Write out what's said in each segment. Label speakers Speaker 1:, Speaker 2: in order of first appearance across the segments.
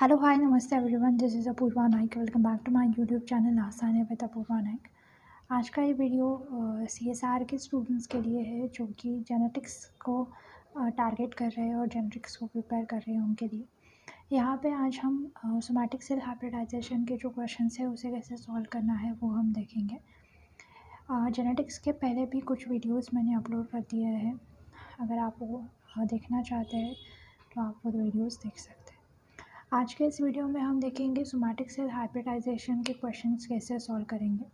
Speaker 1: Hello hi नमस्ते everyone, this is Apoorva Naik. Welcome back to my YouTube channel आसान है with Apoorva Naik. आज का ये वीडियो सीएसआर के स्टूडेंट्स के लिए है जो कि जेनेटिक्स को टारगेट कर रहे हैं और जेनेटिक्स को प्रिपेयर कर रहे हैं उनके लिए। यहाँ पे आज हम सोमैटिक सेल हाइब्रिडाइजेशन के जो क्वेश्चंस है उसे कैसे सॉल्व करना है वो हम देखेंगे। जेनेटिक्स के पहले भी कुछ वीडियोस मैंने अपलोड कर दिए हैं, अगर आप वो देखना चाहते हैं तो आप वो वीडियोस देख सकते हैं। आज के इस वीडियो में हम देखेंगे सोमैटिक सेल हाइब्रिडाइजेशन के क्वेश्चंस कैसे सॉल्व करेंगे।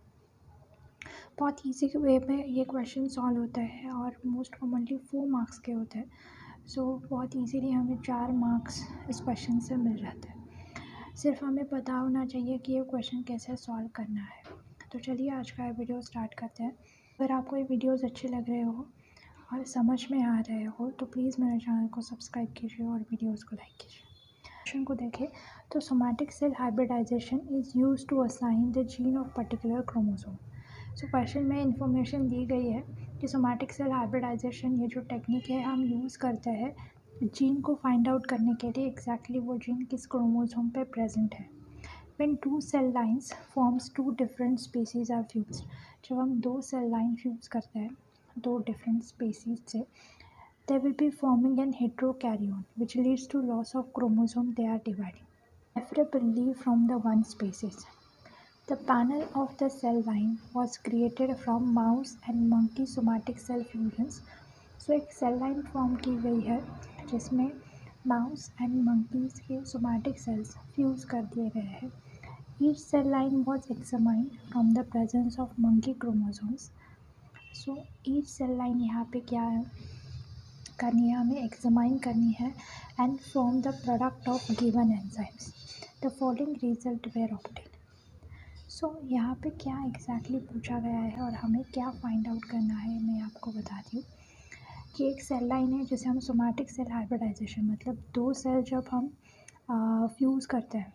Speaker 1: बहुत इजी वे में ये क्वेश्चन सॉल्व होता है और मोस्ट कॉमनली 4 मार्क्स के होते हैं। सो बहुत इजीली हमें 4 मार्क्स इस क्वेश्चन से मिल जाते हैं। सिर्फ हमें पता होना चाहिए कि ये क्वेश्चन कैसे सॉल्व करना है। तो चलिए आज का वीडियो स्टार्ट करते हैं। अगर आपको ये वीडियोज़ अच्छे लग रहे हो और समझ में आ रहे हो तो प्लीज़ मेरे चैनल को सब्सक्राइब कीजिए और वीडियोज़ को लाइक कीजिए। क्वेश्चन को देखें तो somatic cell hybridisation is use to assign the gene of particular chromosome. So question में इंफॉर्मेशन दी गई है कि सोमैटिक सेल हाइब्रिडाइजेशन ये जो टेक्निक है हम यूज़ करते हैं जीन को फाइंड आउट करने के लिए एग्जैक्टली वो जीन किस क्रोमोसोम पे प्रेजेंट है। When 2 cell lines forms 2 different species are fused, जब हम 2 सेल लाइन फ्यूज़ करते हैं 2 डिफरेंट स्पीसीज से, they will be forming an heterokaryon, which leads to loss of chromosome they are dividing, preferably from the one species. The panel of the cell line was created from mouse and monkey somatic cell fusions. So एक cell line form की गई है जिसमें mouse and monkeys के somatic cells fuse कर दिए गए हैं। Each cell line was examined from the presence of monkey chromosomes. So each cell line यहाँ पे क्या है करनी है, हमें एग्जामाइन करनी है and form the product of given enzymes. The following result were obtain. So यहाँ पे क्या एग्जैक्टली पूछा गया है और हमें क्या फाइंड आउट करना है मैं आपको बताती हूँ कि एक सेल लाइन है जिसे हम सोमैटिक सेल हाइब्रिडाइजेशन, मतलब 2 सेल जब हम फ्यूज़ करते हैं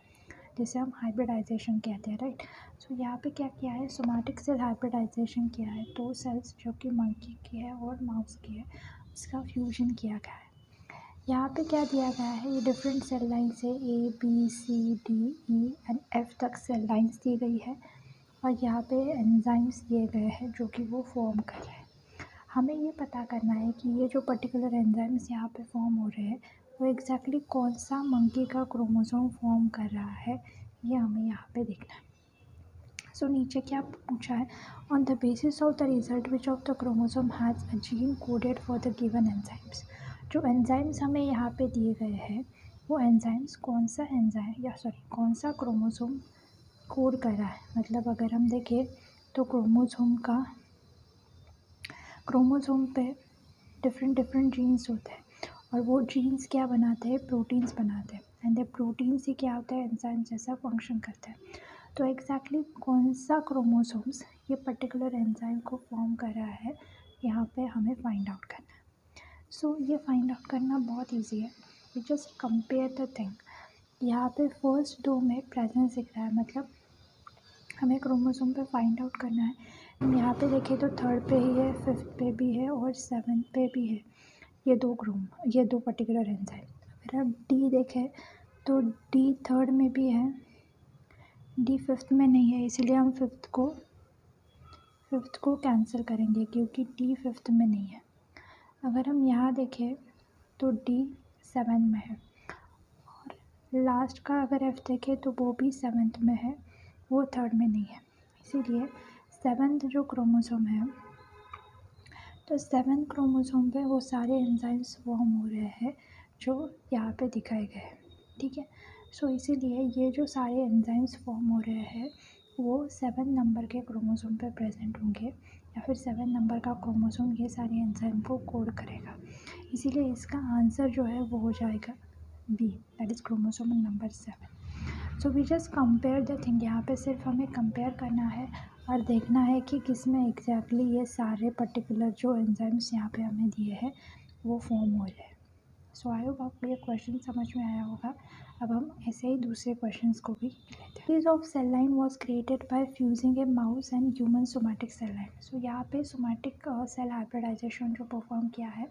Speaker 1: जिसे हम हाइब्रिडाइजेशन कहते हैं, राइट। सो यहाँ पे क्या किया है, सोमैटिक सेल हाइब्रिडाइजेशन किया है 2 सेल्स जो कि मंकी की है और माउस की है, इसका फ्यूजन किया गया है। यहाँ पे क्या दिया गया है, ये डिफरेंट सेल लाइन से A B C D E and F तक सेल लाइन्स दी गई है और यहाँ पे एंजाइम्स दिए गए हैं जो कि वो फॉर्म कर रहे हैं। हमें ये पता करना है कि ये जो पर्टिकुलर एंजाइम्स यहाँ पे फॉर्म हो रहे हैं वो एग्जैक्टली कौन सा मंकी का क्रोमोसोम फॉर्म कर रहा है, ये हमें यहाँ पे देखना है। सो नीचे क्या पूछा है, on the basis of the result which of the chromosome has a gene coded for the given enzymes. जो एंजाइम्स हमें यहाँ पे दिए गए हैं वो एंजाइम्स कौन सा एंजाइम कौन सा क्रोमोसोम कोड कर रहा है। मतलब अगर हम देखें तो क्रोमोसोम पे डिफरेंट जीन्स होते हैं और वो जीन्स क्या बनाते हैं, प्रोटीन्स बनाते हैं एंड द प्रोटीन्स ही क्या होता है, एंजाइम जैसा फंक्शन करते हैं। तो एग्जैक्टली कौन सा क्रोमोसोम्स ये पर्टिकुलर एंजाइम को फॉर्म कर रहा है, यहाँ पे हमें फाइंड आउट करना है। सो ये फाइंड आउट करना बहुत इजी है। We just compare the thing. यहाँ पे फर्स्ट 2 में प्रेजेंस दिख रहा है, मतलब हमें क्रोमोसोम पे फाइंड आउट करना है। यहाँ पे देखें तो 3rd पे ही है, 5th पे भी है और 7th पे भी है, ये दो पर्टिकुलर एंजाइम। अगर आप डी देखें तो डी 3rd में भी है, डी 5th में नहीं है, इसलिए हम 5th को कैंसिल करेंगे क्योंकि डी 5th में नहीं है। अगर हम यहाँ देखें तो डी 7 में है और लास्ट का अगर एफ देखें तो वो भी 7th में है, वो 3rd में नहीं है। इसीलिए 7th जो क्रोमोसोम है तो 7th क्रोमोसोम पे वो सारे एंजाइम्स फॉर्म हो रहे हैं जो यहाँ पे दिखाए गए हैं, ठीक है। सो इसीलिए ये जो सारे एंजाइम्स फॉर्म हो रहे हैं वो 7 नंबर के क्रोमोसोम पे प्रेजेंट होंगे या फिर 7 नंबर का क्रोमोसोम ये सारे एंजाइम को कोड करेगा। इसीलिए इसका आंसर जो है वो हो जाएगा B, that is chromosome number 7। So we just compare the thing. यहाँ पे सिर्फ हमें कंपेयर करना है और देखना है कि किस में एग्जैक्टली ये सारे पर्टिकुलर जो एंजाइम्स यहाँ पे हमें दिए हैं वो फॉर्म हो रहे हैं। सो आई होप आपको ये क्वेश्चन समझ में आया होगा। अब हम ऐसे ही दूसरे क्वेश्चंस को भी लेते हैं। This of cell line was created by fusing a mouse and human somatic cell line. So यहाँ पे सोमैटिक सेल हाइब्रिडाइजेशन जो परफॉर्म किया है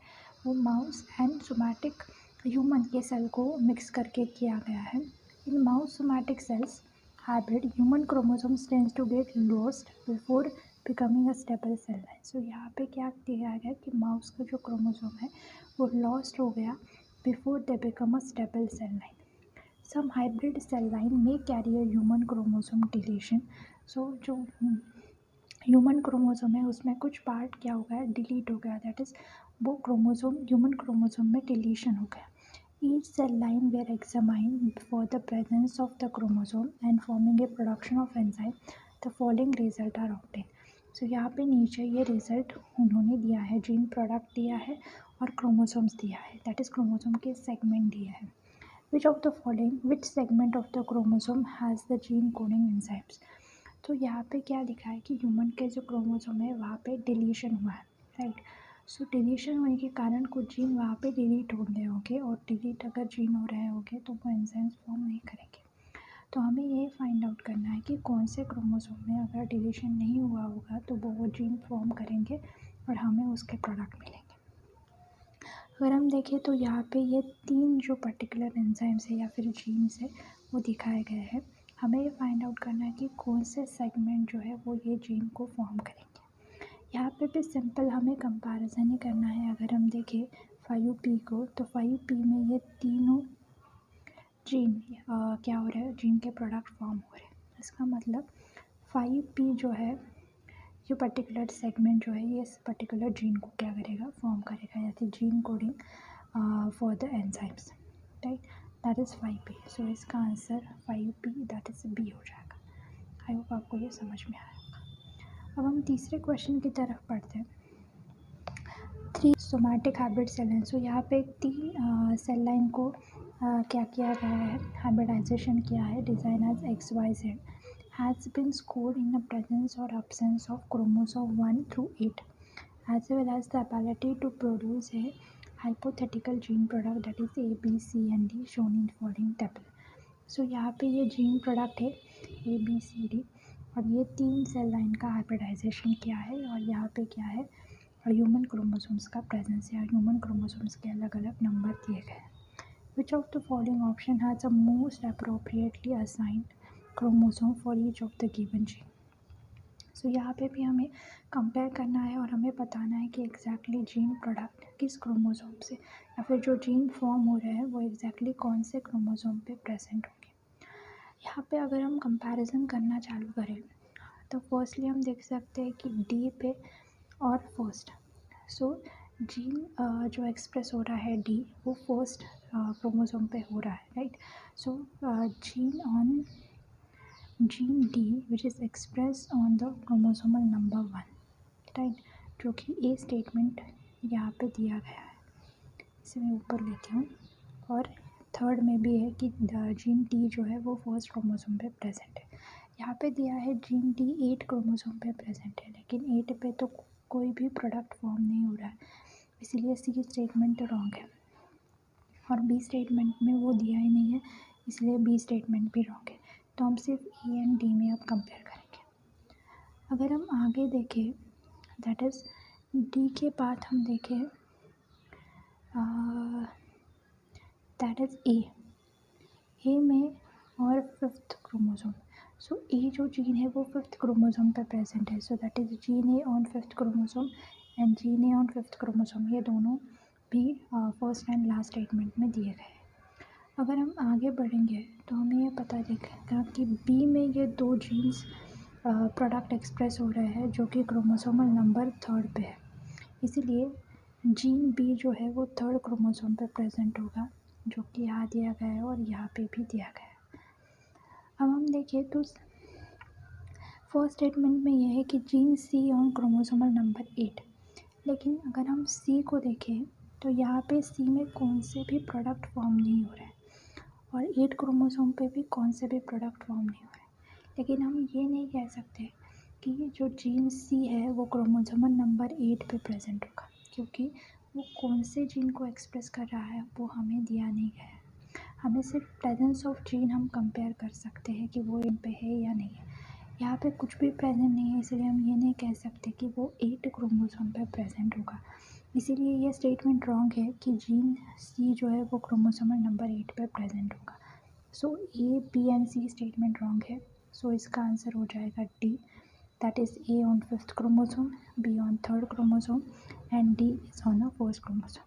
Speaker 1: वो माउस एंड सोमैटिक ह्यूमन के सेल को मिक्स करके किया गया है। In mouse somatic cells hybrid human chromosomes tends to get lost before becoming a stable cell line. So यहाँ पे क्या दिया गया कि माउस का जो क्रोमोसोम है वो लॉस्ट हो गया before they become a stable cell line. Some hybrid cell line में carry a human chromosome deletion. So जो ह्यूमन क्रोमोसोम है उसमें कुछ पार्ट क्या हो गया, डिलीट हो गया, दैट इज़ वो क्रोमोसोम ह्यूमन क्रोमोसोम में डिलीशन हो गया। Each cell line were examined for the presence of the chromosome and forming a production of enzyme. The following result are obtained. So यहाँ पे नीचे ये रिजल्ट उन्होंने दिया है, जीन प्रोडक्ट दिया है और क्रोमोसोम्स दिया है, दैट इज़ क्रोमोसोम के सेगमेंट दिया है। विच of the following which segment of the chromosome has the gene coding enzymes. तो यहाँ पे क्या लिखा है कि ह्यूमन के जो क्रोमोसोम है वहाँ पे डिलीशन हुआ है, राइट। सो डिलीशन होने के कारण कुछ जीन वहाँ पे डिलीट हो गए होंगे, और डिलीट अगर जीन हो रहे होंगे तो वो एंजाइम्स फॉर्म नहीं करेंगे। तो हमें ये फाइंड आउट करना है कि कौन से क्रोमोसोम में अगर डिलीशन नहीं हुआ होगा तो वो जीन फॉर्म करेंगे और हमें उसके प्रोडक्ट मिलेंगे। अगर हम देखें तो यहाँ पे ये 3 जो पर्टिकुलर एंजाइम्स है या फिर जीन्स है वो दिखाए गए हैं। हमें ये फाइंड आउट करना है कि कौन से सेगमेंट जो है वो ये जीन को फॉर्म करेंगे। यहाँ पे भी सिंपल हमें कंपैरिजन ही करना है। अगर हम देखें 5p को, तो 5p में ये तीनों जीन क्या हो रहा है, जीन के प्रोडक्ट फॉर्म हो रहे हैं। इसका मतलब 5p जो है, ये पर्टिकुलर सेगमेंट जो है ये इस पर्टिकुलर जीन को क्या करेगा, फॉर्म करेगा, जैसे gene coding for the enzymes, right, that is 5p। सो इसका answer 5p that is b हो जाएगा। आई होप आपको ये समझ में आएगा। अब हम तीसरे क्वेश्चन की तरफ पढ़ते हैं। 3 somatic hybrid cell line. So यहाँ पे 3 सेल लाइन को क्या किया गया है, हाइब्रिडाइजेशन किया है, design as XYZ has been scored in the presence और absence of chromosome 1 through 8 as well as the ability to produce a hypothetical gene product that is A, B, C and D shown in following table. सो यहाँ पे ये gene product है A, B, C, D, और ये 3 cell line का hybridisation किया है, और यहाँ पे क्या है, ह्यूमन क्रोमोसोम्स का प्रेजेंस है, ह्यूमन क्रोमोसोम्स के अलग अलग नंबर दिए गए हैं। Which of the following option has a most appropriately assigned chromosome for each of the given gene. So यहाँ पे भी हमें कंपेयर करना है और हमें बताना है कि एग्जैक्टली जीन प्रोडक्ट किस क्रोमोसोम से, या फिर जो जीन फॉर्म हो रहे हैं वो एग्जैक्टली कौन से क्रोमोसोम पे प्रेजेंट होंगे। यहाँ पे अगर हम कंपैरिजन करना चालू करें तो फर्स्टली हम देख सकते हैं कि डी पे और फर्स्ट, सो जीन जो एक्सप्रेस हो रहा है डी वो फर्स्ट क्रोमोसोम पे हो रहा है, right. So gene D which is express on the chromosomal number 1, right, जो कि ए स्टेटमेंट यहाँ पे दिया गया है, इसे मैं ऊपर लेती हूँ। और थर्ड में भी है कि जीन टी जो है वो फर्स्ट क्रोमोसोम पे प्रेजेंट है। यहाँ पे दिया है जीन टी 8 क्रोमोसोम पे प्रेजेंट है, लेकिन 8 पे तो कोई भी प्रोडक्ट फॉर्म नहीं हो रहा है, इसीलिए सी स्टेटमेंट रॉन्ग है, और बी स्टेटमेंट में वो दिया ही नहीं है, इसलिए बी स्टेटमेंट भी रॉन्ग है। तो हम सिर्फ ए एंड डी में अब कंपेयर करेंगे। अगर हम आगे देखें, दैट इज़ डी के बाद हम देखें दैट इज़ ए में और 5th क्रोमोसोम। सो ए जो जीन है वो 5th क्रोमोसोम पे प्रेजेंट है, so that is gene A on 5th chromosome and gene A on 5th chromosome, ये दोनों भी फर्स्ट एंड लास्ट स्टेटमेंट में दिए गए हैं। अगर हम आगे बढ़ेंगे तो हमें ये पता चलेगा कि बी में ये 2 जीन्स प्रोडक्ट एक्सप्रेस हो रहे हैं जो कि क्रोमोसोमल नंबर 3rd पे है, इसीलिए जीन बी जो है वो 3rd क्रोमोसोम पे प्रेजेंट होगा, जो कि यहाँ दिया गया है और यहाँ पे भी दिया गया है। अब हम देखें तो फर्स्ट स्टेटमेंट में यह है कि gene C on chromosomal number 8, लेकिन अगर हम सी को देखें तो यहाँ पे सी में कौन से भी प्रोडक्ट फॉर्म नहीं हो रहे हैं, और 8 क्रोमोसोम पे भी कौन से भी प्रोडक्ट फॉर्म नहीं हो रहे हैं। लेकिन हम ये नहीं कह सकते कि जो जीन सी है वो क्रोमोसोमल नंबर 8 पे प्रेजेंट होगा, क्योंकि वो कौन से जीन को एक्सप्रेस कर रहा है वो हमें दिया नहीं गया है। हमें सिर्फ प्रेजेंस ऑफ जीन हम कंपेयर कर सकते हैं कि वो इन पे है या नहीं है। यहाँ पे कुछ भी प्रेजेंट नहीं है, इसलिए हम ये नहीं कह सकते कि वो 8 क्रोमोसोम पे प्रेजेंट होगा, इसीलिए ये स्टेटमेंट रॉन्ग है कि जीन सी जो है वो क्रोमोसोमल नंबर 8 पे प्रेजेंट होगा। So A, B and C statement wrong है। सो इसका आंसर हो जाएगा D, that is A on 5th chromosome, B on 3rd chromosome and D is on a 4th chromosome.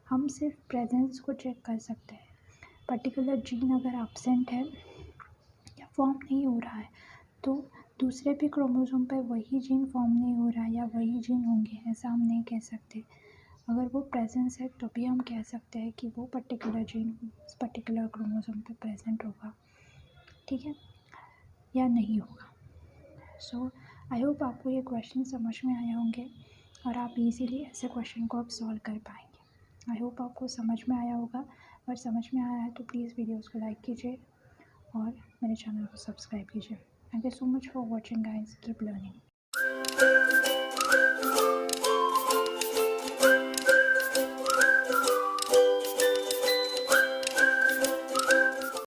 Speaker 1: हम सिर्फ प्रेजेंस को चेक कर सकते हैं। पर्टिकुलर जीन अगर एब्सेंट है या फॉर्म नहीं हो रहा है तो दूसरे भी क्रोमोसोम पे वही जीन फॉर्म नहीं हो रहा है या वही जीन होंगे, ऐसा हम नहीं कह सकते। अगर वो प्रेजेंस है तो भी हम कह सकते हैं कि वो पर्टिकुलर जीन उस पर्टिकुलर क्रोमोसोम पे प्रेजेंट होगा, ठीक है, या नहीं होगा। सो आई होप आपको ये क्वेश्चन समझ में आए होंगे और आप इजीली ऐसे क्वेश्चन को आप सॉल्व कर पाएंगे। आई होप आपको समझ में आया होगा। अगर समझ में आया है तो प्लीज़ वीडियोज़ को लाइक कीजिए और मेरे चैनल को सब्सक्राइब कीजिए। Thank you so much for watching guys, keep learning.